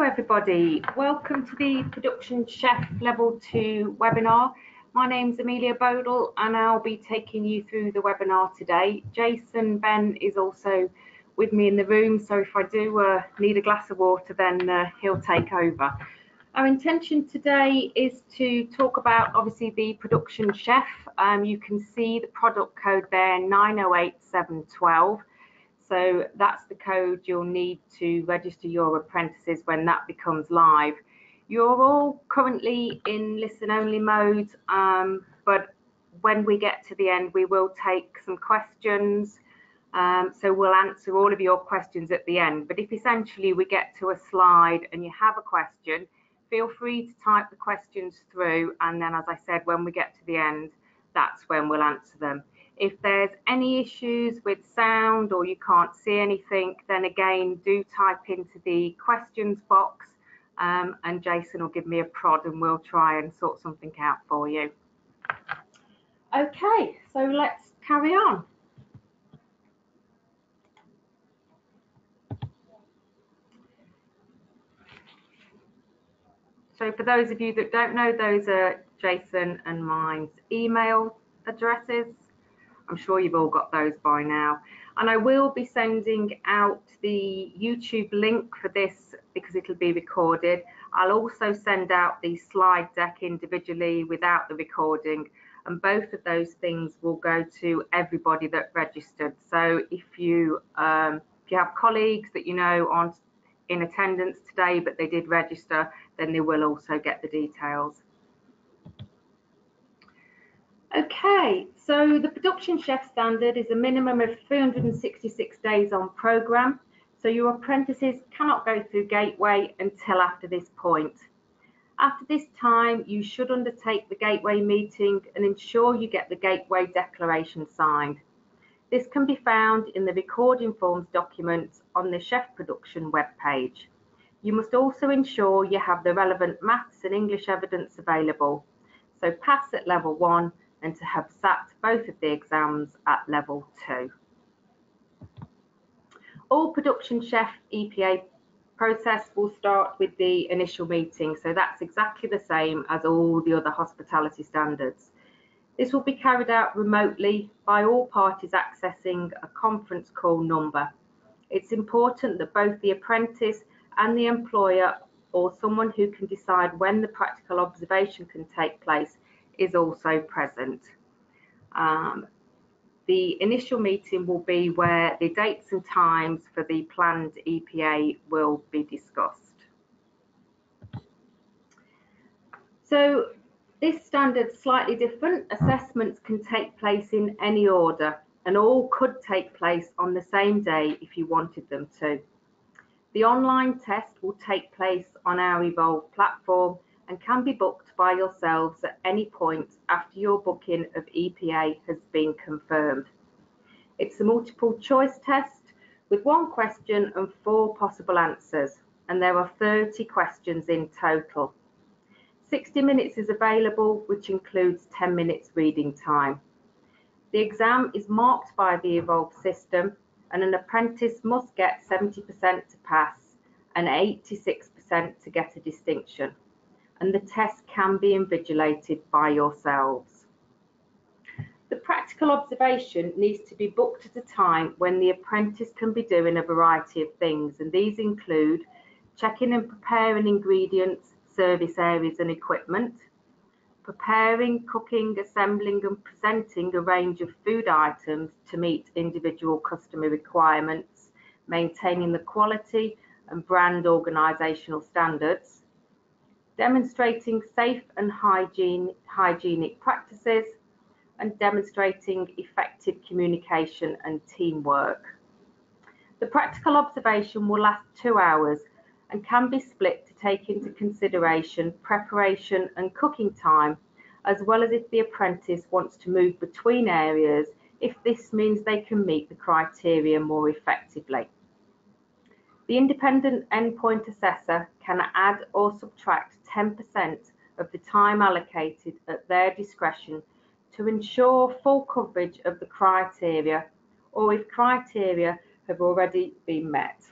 Hello everybody, welcome to the Production Chef Level 2 webinar. My name's Amelia Bodle and I'll be taking you through the webinar today. Jason Ben is also with me in the room, so if I do need a glass of water then he'll take over. Our intention today is to talk about obviously the Production Chef. You can see the product code there, 908712. So that's the code you'll need to register your apprentices when that becomes live. You're all currently in listen only mode, but when we get to the end, we will take some questions. So we'll answer all of your questions at the end. But if essentially we get to a slide and you have a question, feel free to type the questions through. And then, as I said, when we get to the end, that's when we'll answer them. If there's any issues with sound or you can't see anything, then again, do type into the questions box and Jason will give me a prod and we'll try and sort something out for you. Okay, so let's carry on. So for those of you that don't know, those are Jason and mine's email addresses. I'm sure you've all got those by now. And I will be sending out the YouTube link for this because it'll be recorded. I'll also send out the slide deck individually without the recording. And both of those things will go to everybody that registered. So if you have colleagues that you know aren't in attendance today, but they did register, then they will also get the details. Okay, so the Production Chef Standard is a minimum of 366 days on programme, so your apprentices cannot go through Gateway until after this point. After this time, you should undertake the Gateway meeting and ensure you get the Gateway declaration signed. This can be found in the recording forms document on the Chef Production webpage. You must also ensure you have the relevant maths and English evidence available, so pass at level 1 and to have sat both of the exams at level 2. All Production Chef EPA process will start with the initial meeting, so that's exactly the same as all the other hospitality standards. This will be carried out remotely by all parties accessing a conference call number. It's important that both the apprentice and the employer or someone who can decide when the practical observation can take place is also present. The initial meeting will be where the dates and times for the planned EPA will be discussed. So this standard's slightly different. Assessments can take place in any order and all could take place on the same day if you wanted them to. The online test will take place on our Evolve platform and can be booked by yourselves at any point after your booking of EPA has been confirmed. It's a multiple choice test with 1 question and 4 possible answers, and there are 30 questions in total. 60 minutes is available, which includes 10 minutes reading time. The exam is marked by the Evolve system, and an apprentice must get 70% to pass and 86% to get a distinction. And the test can be invigilated by yourselves. The practical observation needs to be booked at a time when the apprentice can be doing a variety of things, and these include checking and preparing ingredients, service areas and equipment, preparing, cooking, assembling and presenting a range of food items to meet individual customer requirements, maintaining the quality and brand organisational standards, demonstrating safe and hygienic practices, and demonstrating effective communication and teamwork. The practical observation will last 2 hours and can be split to take into consideration preparation and cooking time, as well as if the apprentice wants to move between areas, if this means they can meet the criteria more effectively. The independent endpoint assessor can add or subtract 10% of the time allocated at their discretion to ensure full coverage of the criteria, or if criteria have already been met.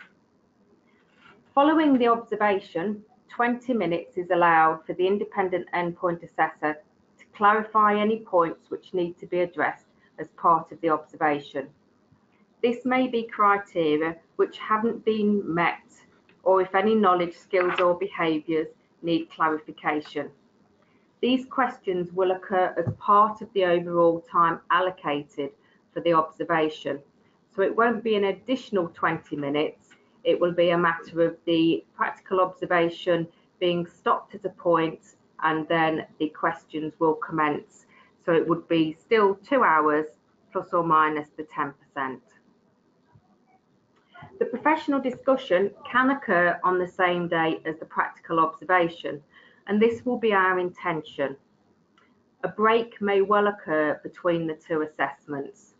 Following the observation, 20 minutes is allowed for the independent endpoint assessor to clarify any points which need to be addressed as part of the observation. This may be criteria which haven't been met, or if any knowledge, skills or behaviours need clarification. These questions will occur as part of the overall time allocated for the observation. So it won't be an additional 20 minutes, it will be a matter of the practical observation being stopped at a point and then the questions will commence. So it would be still 2 hours plus or minus the 10%. The professional discussion can occur on the same day as the practical observation, and this will be our intention. A break may well occur between the two assessments.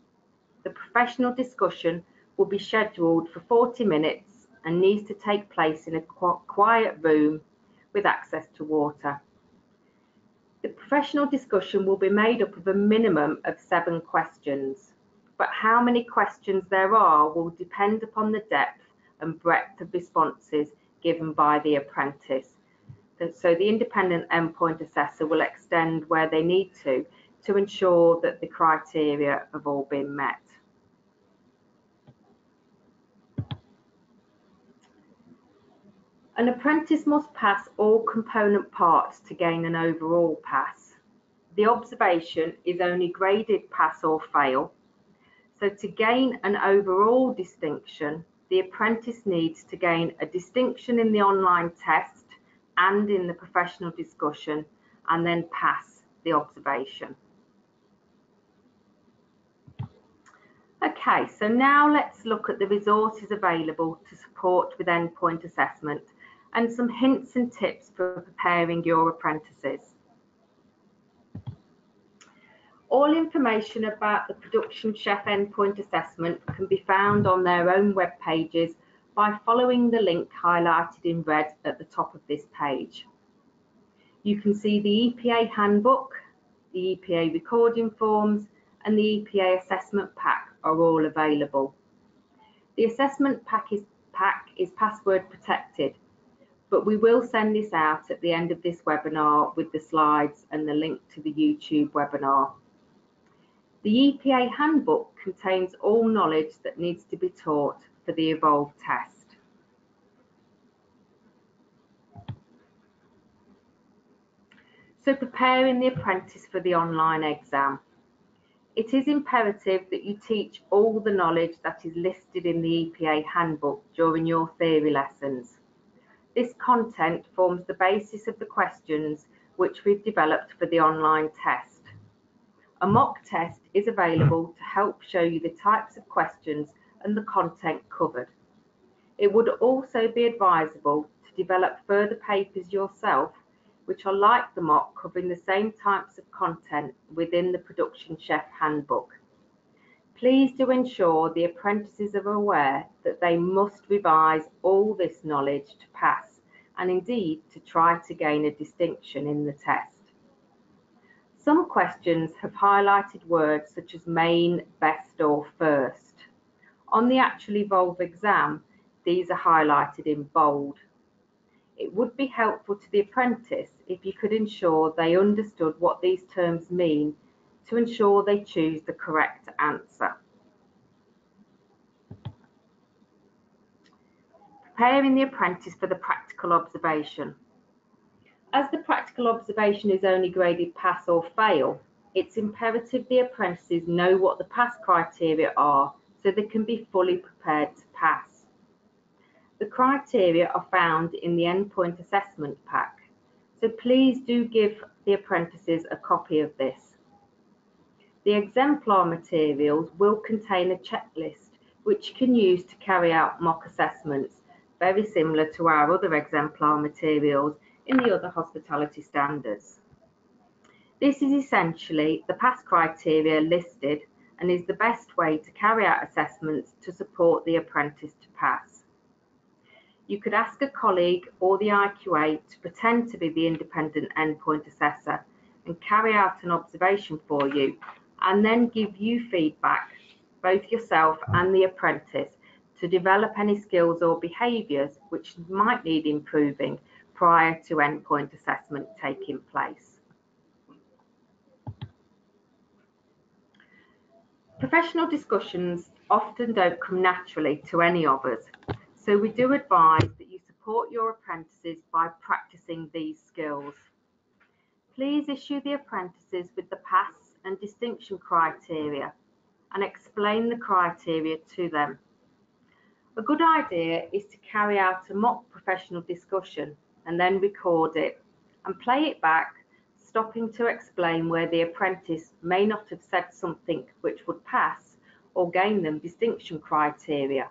The professional discussion will be scheduled for 40 minutes and needs to take place in a quiet room with access to water. The professional discussion will be made up of a minimum of 7 questions, but how many questions there are will depend upon the depth and breadth of responses given by the apprentice. So the independent endpoint assessor will extend where they need to ensure that the criteria have all been met. An apprentice must pass all component parts to gain an overall pass. The observation is only graded pass or fail. So to gain an overall distinction, the apprentice needs to gain a distinction in the online test and in the professional discussion, and then pass the observation. Okay, so now let's look at the resources available to support with endpoint assessment and some hints and tips for preparing your apprentices. All information about the Production Chef Endpoint Assessment can be found on their own web pages by following the link highlighted in red at the top of this page. You can see the EPA handbook, the EPA recording forms and the EPA assessment pack are all available. The assessment pack is password protected, but we will send this out at the end of this webinar with the slides and the link to the YouTube webinar. The EPA handbook contains all knowledge that needs to be taught for the Evolve test. So preparing the apprentice for the online exam. It is imperative that you teach all the knowledge that is listed in the EPA handbook during your theory lessons. This content forms the basis of the questions which we've developed for the online test. A mock test is available to help show you the types of questions and the content covered. It would also be advisable to develop further papers yourself, which are like the mock, covering the same types of content within the Production Chef handbook. Please do ensure the apprentices are aware that they must revise all this knowledge to pass, and indeed to try to gain a distinction in the test. Some questions have highlighted words such as main, best or first. On the actual Evolve exam, these are highlighted in bold. It would be helpful to the apprentice if you could ensure they understood what these terms mean to ensure they choose the correct answer. Preparing the apprentice for the practical observation. As the practical observation is only graded pass or fail, it's imperative the apprentices know what the pass criteria are so they can be fully prepared to pass. The criteria are found in the endpoint assessment pack, so please do give the apprentices a copy of this. The Exemplar Materials will contain a checklist which you can use to carry out mock assessments, very similar to our other Exemplar Materials in the other hospitality standards. This is essentially the pass criteria listed and is the best way to carry out assessments to support the apprentice to pass. You could ask a colleague or the IQA to pretend to be the independent endpoint assessor and carry out an observation for you, and then give you feedback, both yourself and the apprentice, to develop any skills or behaviours which might need improving prior to endpoint assessment taking place. Professional discussions often don't come naturally to any of us, so we do advise that you support your apprentices by practicing these skills. Please issue the apprentices with the pass and distinction criteria and explain the criteria to them. A good idea is to carry out a mock professional discussion and then record it and play it back, stopping to explain where the apprentice may not have said something which would pass or gain them distinction criteria.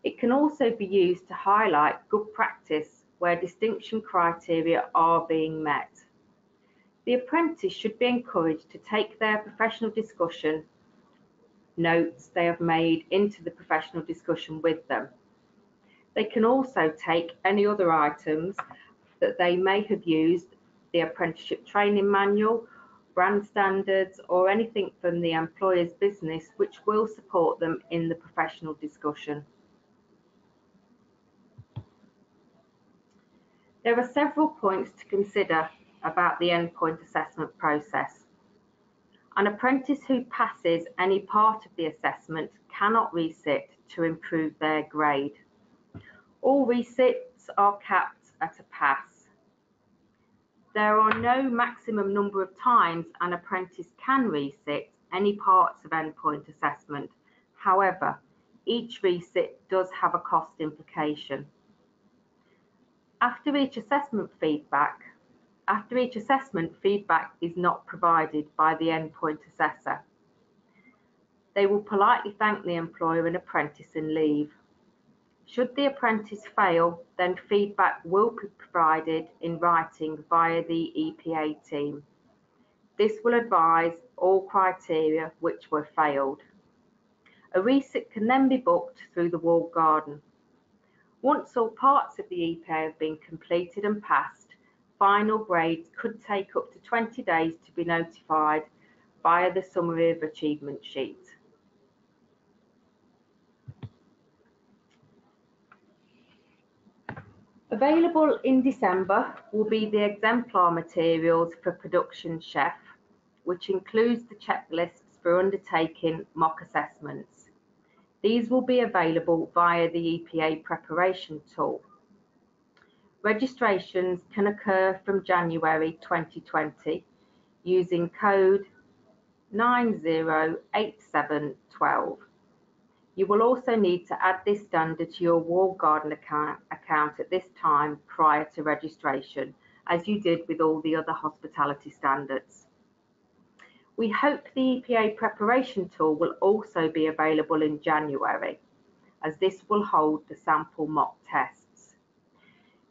It can also be used to highlight good practice where distinction criteria are being met. The apprentice should be encouraged to take their professional discussion notes they have made into the professional discussion with them. They can also take any other items that they may have used, the apprenticeship training manual, brand standards, or anything from the employer's business which will support them in the professional discussion. There are several points to consider about the endpoint assessment process. An apprentice who passes any part of the assessment cannot resit to improve their grade. All resits are capped at a pass. There are no maximum number of times an apprentice can resit any parts of endpoint assessment. However, each resit does have a cost implication. After each assessment, feedback is not provided by the endpoint assessor. They will politely thank the employer and apprentice and leave. Should the apprentice fail, then feedback will be provided in writing via the EPA team. This will advise all criteria which were failed. A resit can then be booked through the walled garden. Once all parts of the EPA have been completed and passed, final grades could take up to 20 days to be notified via the Summary of Achievement sheet. Available in December will be the Exemplar Materials for Production Chef, which includes the checklists for undertaking mock assessments. These will be available via the EPA preparation tool. Registrations can occur from January 2020 using code 908712. You will also need to add this standard to your walled garden account at this time prior to registration, as you did with all the other hospitality standards. We hope the EPA preparation tool will also be available in January, as this will hold the sample mock tests.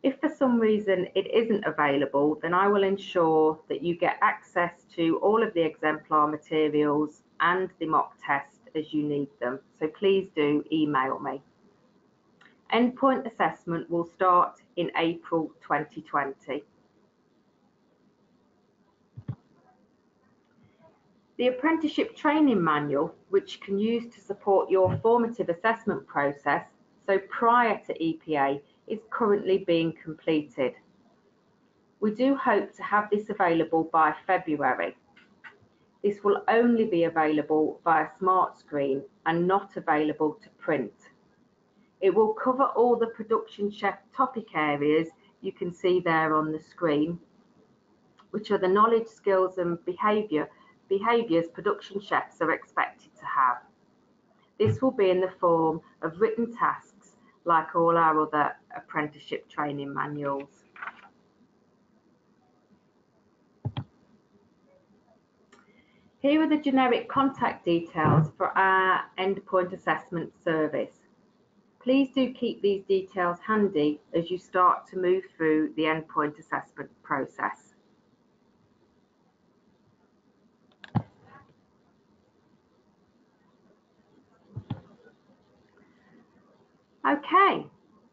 If for some reason it isn't available, then I will ensure that you get access to all of the exemplar materials and the mock test as you need them, so please do email me. Endpoint assessment will start in April 2020. The Apprenticeship Training Manual, which can use to support your formative assessment process, so prior to EPA, is currently being completed. We do hope to have this available by February. This will only be available via smart screen and not available to print. It will cover all the Production Chef topic areas you can see there on the screen, which are the knowledge, skills and behaviours production chefs are expected to have. This will be in the form of written tasks like all our other apprenticeship training manuals. Here are the generic contact details for our endpoint assessment service. Please do keep these details handy as you start to move through the endpoint assessment process. Okay,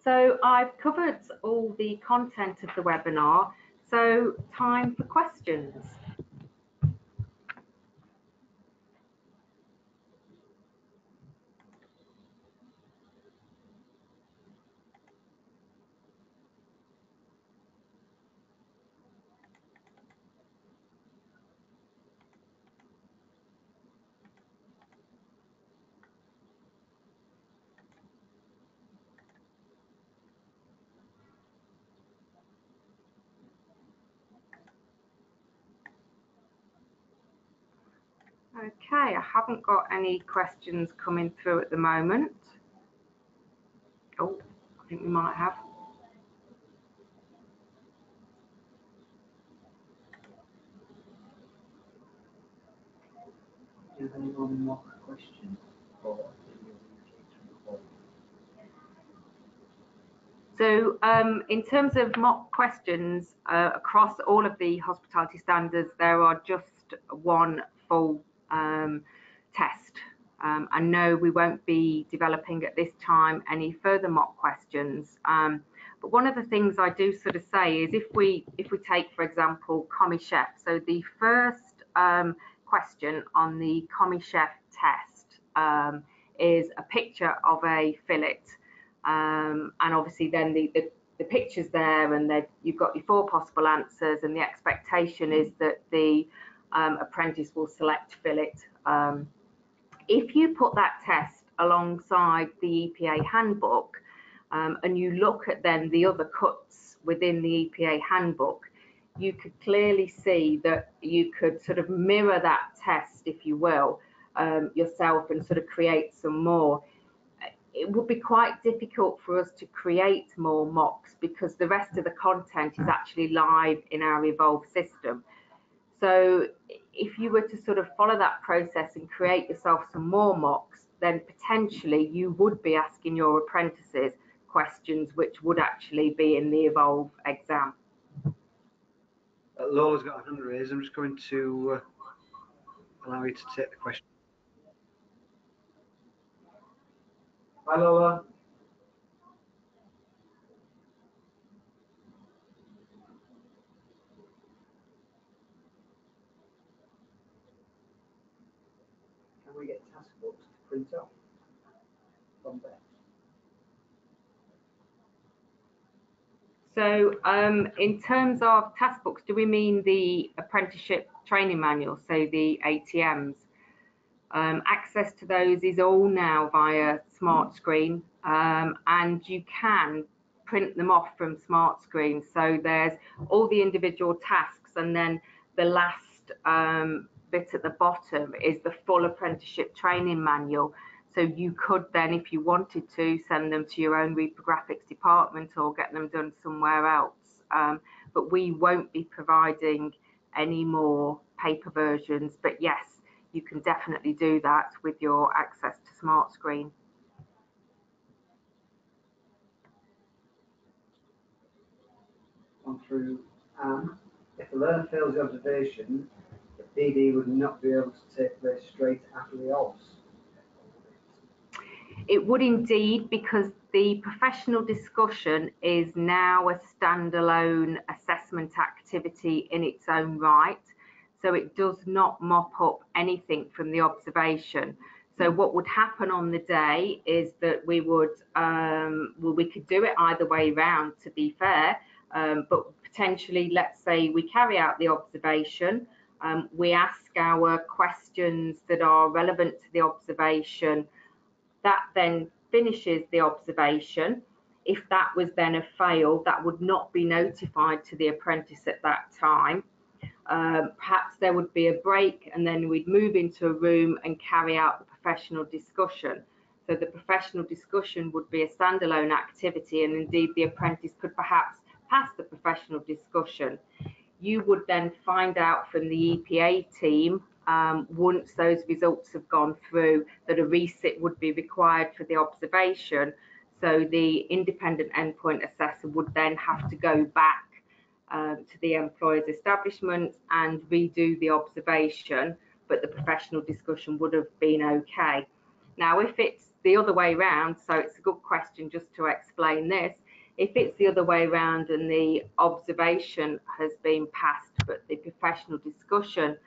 so I've covered all the content of the webinar, so time for questions. Okay, I haven't got any questions coming through at the moment. Oh, I think we might have. Do you have any more questions? So in terms of mock questions, across all of the hospitality standards, there are just one full test. And no, we won't be developing at this time any further mock questions. But one of the things I do sort of say is if we take, for example, Commis Chef, so the first question on the Commis Chef test is a picture of a fillet. And obviously then the picture's there, and you've got your 4 possible answers, and the expectation is that the apprentice will select fillet. If you put that test alongside the EPA handbook, and you look at then the other cuts within the EPA handbook, you could clearly see that you could sort of mirror that test, if you will, yourself, and sort of create some more. It would be quite difficult for us to create more mocks because the rest of the content is actually live in our Evolve system. So if you were to sort of follow that process and create yourself some more mocks, then potentially you would be asking your apprentices questions which would actually be in the Evolve exam. Lola's got a hand raised. I'm just going to allow you to take the question. Hi, Lola. Can we get task books to print off from there? So in terms of task books, do we mean the apprenticeship training manual, so the ATMs? Access to those is all now via smart screen, and you can print them off from smart screen. So there's all the individual tasks, and then the last bit at the bottom is the full apprenticeship training manual. So you could then, if you wanted to, send them to your own reprographics department or get them done somewhere else. But we won't be providing any more paper versions. But yes, you can definitely do that with your access to smart screen. On through, if the learner fails the observation, the PD would not be able to take place straight after the OBS. It would indeed, because the professional discussion is now a standalone assessment activity in its own right. So it does not mop up anything from the observation. So what would happen on the day is that we would, well, we could do it either way round, to be fair, but potentially, let's say we carry out the observation, we ask our questions that are relevant to the observation. That then finishes the observation. If that was then a fail, that would not be notified to the apprentice at that time. Perhaps there would be a break, and then we'd move into a room and carry out the professional discussion. So the professional discussion would be a standalone activity, and indeed the apprentice could perhaps pass the professional discussion. You would then find out from the EPA team, once those results have gone through, that a resit would be required for the observation. So the independent endpoint assessor would then have to go back to the employer's establishment and redo the observation, but the professional discussion would have been okay. Now, if it's the other way around, so it's a good question just to explain this, if it's the other way around and the observation has been passed but the professional discussion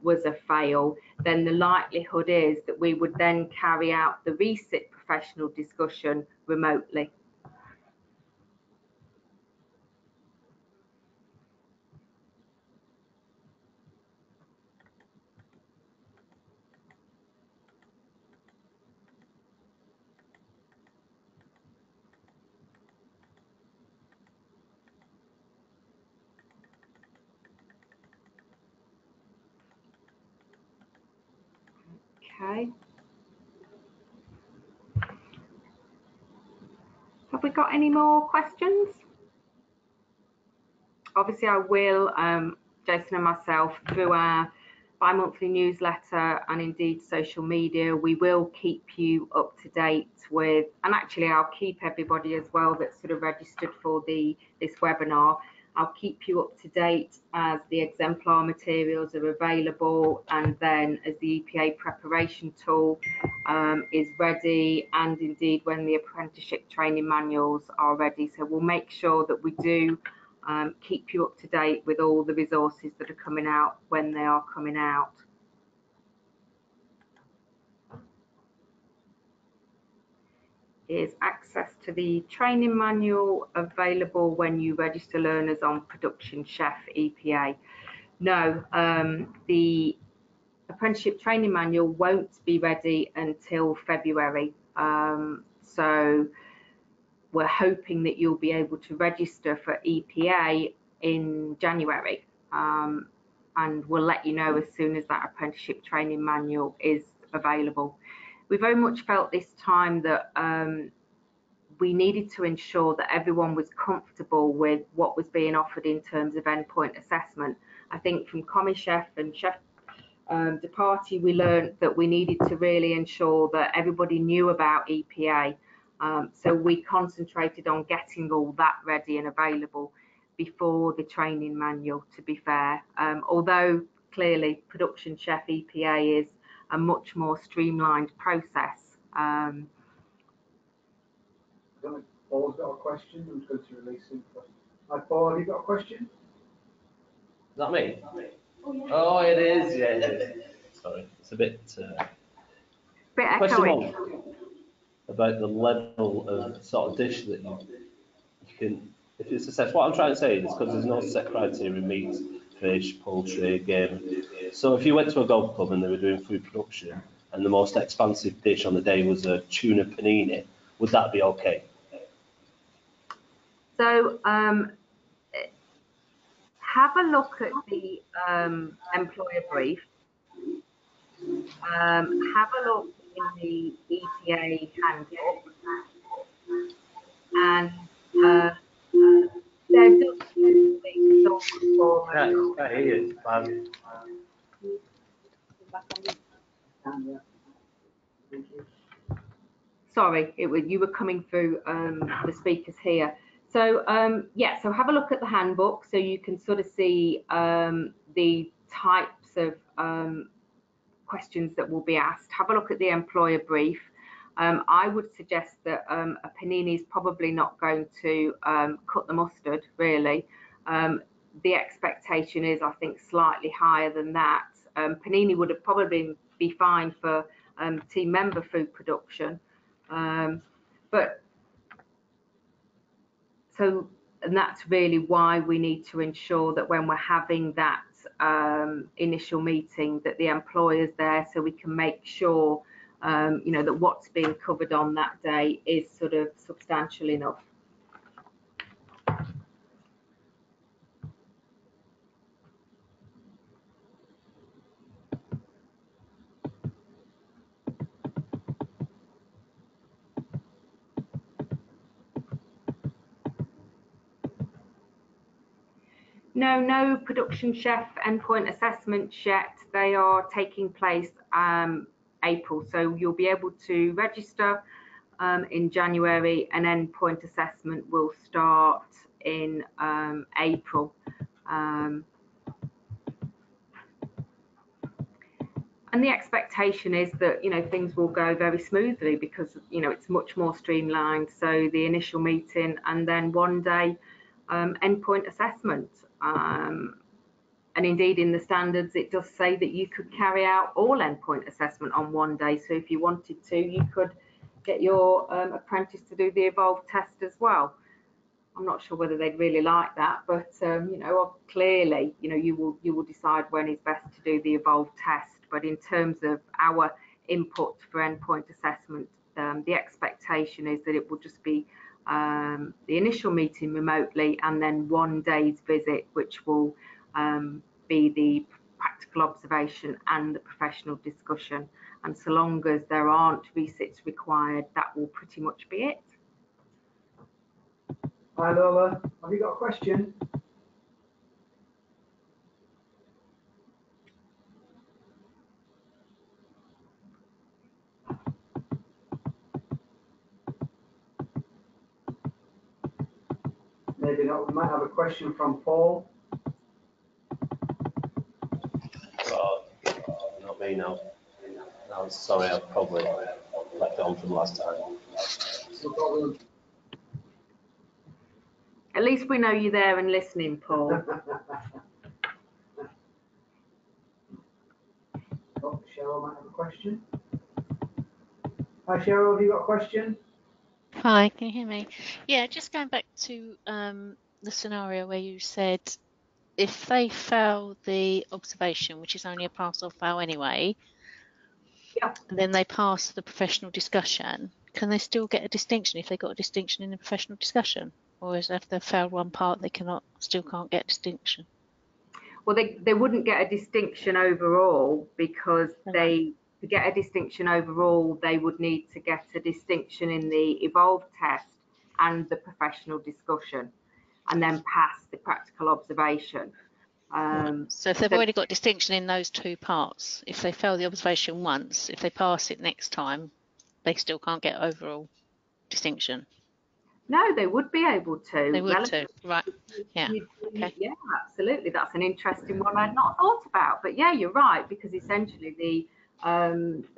was a fail, then the likelihood is that we would then carry out the resit professional discussion remotely. Okay. Have we got any more questions? Obviously, I will, Jason and myself, through our bi-monthly newsletter and indeed social media, we will keep you up to date with, and actually I'll keep everybody as well that's sort of registered for this webinar. I'll keep you up to date as the exemplar materials are available, and then as the EPA preparation tool is ready, and indeed when the apprenticeship training manuals are ready. So we'll make sure that we do keep you up to date with all the resources that are coming out when they are coming out. Is access to the training manual available when you register learners on Production Chef EPA? No, the apprenticeship training manual won't be ready until February. So we're hoping that you'll be able to register for EPA in January, and we'll let you know as soon as that apprenticeship training manual is available. We very much felt this time that we needed to ensure that everyone was comfortable with what was being offered in terms of endpoint assessment. I think from CommiChef and Chef de Partie, we learned that we needed to really ensure that everybody knew about EPA. So we concentrated on getting all that ready and available before the training manual, to be fair. Although clearly Production Chef EPA is a much more streamlined process. Paul's got a question. I'm going to release him. Hi, Paul, have you got a question? Is that me? Oh, it is. Yeah, it is. Sorry, it's a bit. Bit question about the level of sort of dish that you can. If it's assessed, what I'm trying to say is because there's no set criteria: meat, fish, poultry, game. So if you went to a golf club and they were doing food production, and the most expensive dish on the day was a tuna panini, would that be okay? So have a look at the employer brief. Have a look in the EPA handbook, and there does seem to be some form of. Sorry, you were coming through the speakers here. So yeah, so have a look at the handbook so you can sort of see the types of questions that will be asked. Have a look at the employer brief. I would suggest that a panini is probably not going to cut the mustard, really. The expectation is, I think, slightly higher than that. Panini would have probably be fine for team member food production. But so, and that's really why we need to ensure that when we're having that initial meeting, that the employer's there so we can make sure, you know, that what's being covered on that day is sort of substantial enough. No Production Chef endpoint assessments yet. They are taking place April, so you'll be able to register in January, and endpoint assessment will start in April. And the expectation is that, you know, things will go very smoothly because, you know, it's much more streamlined. So the initial meeting and then one day endpoint assessment. And indeed in the standards it does say that you could carry out all endpoint assessment on one day. So if you wanted to, you could get your apprentice to do the evolved test as well. I'm not sure whether they'd really like that, but you know, clearly, you know, you will decide when is best to do the evolved test. But in terms of our input for endpoint assessment, the expectation is that it will just be the initial meeting remotely and then one day's visit, which will be the practical observation and the professional discussion. And so long as there aren't resits required, that will pretty much be it. Hi Lola, have you got a question? Maybe not. We might have a question from Paul. Oh, not me now. No, sorry, I've probably left it on from last time. No problem. At least we know you're there and listening, Paul. Oh, Cheryl might have a question. Hi Cheryl, have you got a question? Hi, can you hear me? Yeah, just going back to the scenario where you said if they fail the observation, which is only a pass or fail anyway, Yeah. and then they pass the professional discussion, can they still get a distinction if they got a distinction in the professional discussion? Or is if they failed one part, they still can't get a distinction? Well, they wouldn't get a distinction overall, because to get a distinction overall, they would need to get a distinction in the evolved test and the professional discussion, and then pass the practical observation. So if they've already got distinction in those two parts, if they fail the observation once, if they pass it next time, they still can't get overall distinction? No, they would be able to. They would too, right? Yeah. Okay. Yeah, absolutely. That's an interesting one I'd not thought about. But yeah, you're right, because essentially the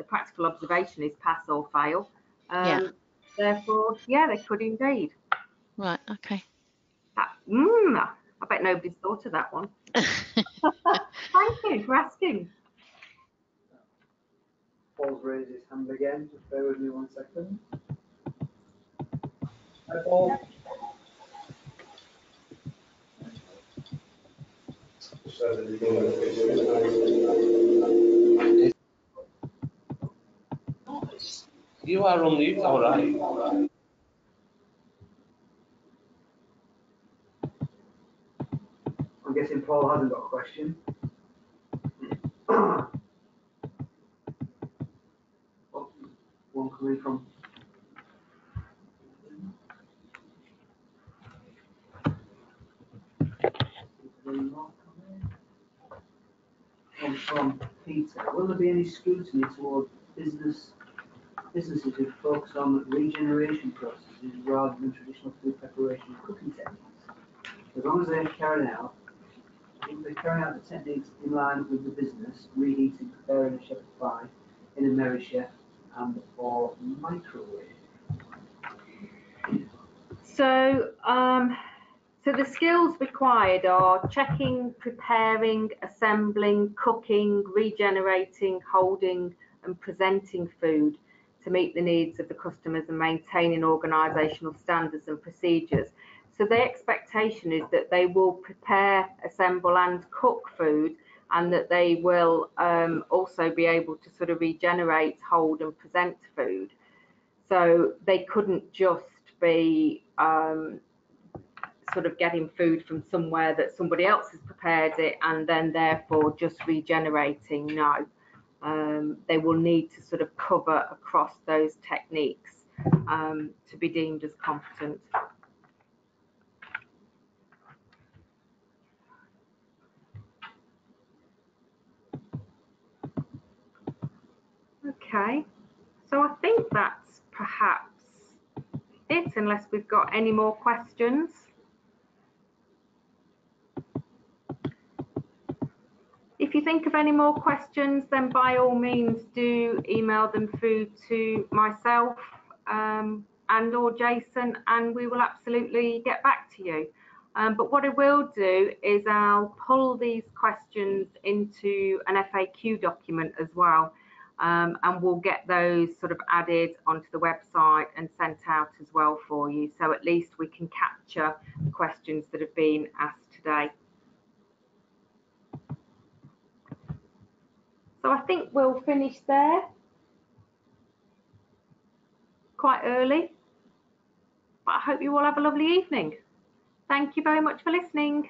practical observation is pass or fail. Yeah. Therefore, yeah, they could indeed. Right. Okay. I bet nobody's thought of that one. Thank you for asking. Paul's raised his hand again. Just bear with me 1 second. Hi Paul. You are on mute, all right. I'm guessing Paul hasn't got a question. Oh, one coming from. Comes from Peter. Will there be any scrutiny toward businesses who focus on regeneration processes rather than traditional food preparation and cooking techniques? As long as they're carrying out the techniques in line with the business, reheating, preparing a shepherd's pie in a merry chef and or microwave. So the skills required are checking, preparing, assembling, cooking, regenerating, holding and presenting food to meet the needs of the customers and maintaining organisational standards and procedures. So the expectation is that they will prepare, assemble and cook food, and that they will also be able to sort of regenerate, hold and present food. So they couldn't just be sort of getting food from somewhere that somebody else has prepared it and then therefore just regenerating. No, they will need to sort of cover across those techniques to be deemed as competent. Okay, so I think that's perhaps it, unless we've got any more questions. If you think of any more questions, then by all means do email them through to myself and or Jason, and we will absolutely get back to you. But what I will do is I'll pull these questions into an FAQ document as well, and we'll get those sort of added onto the website and sent out as well for you. So at least we can capture the questions that have been asked today. So I think we'll finish there quite early, but I hope you all have a lovely evening. Thank you very much for listening.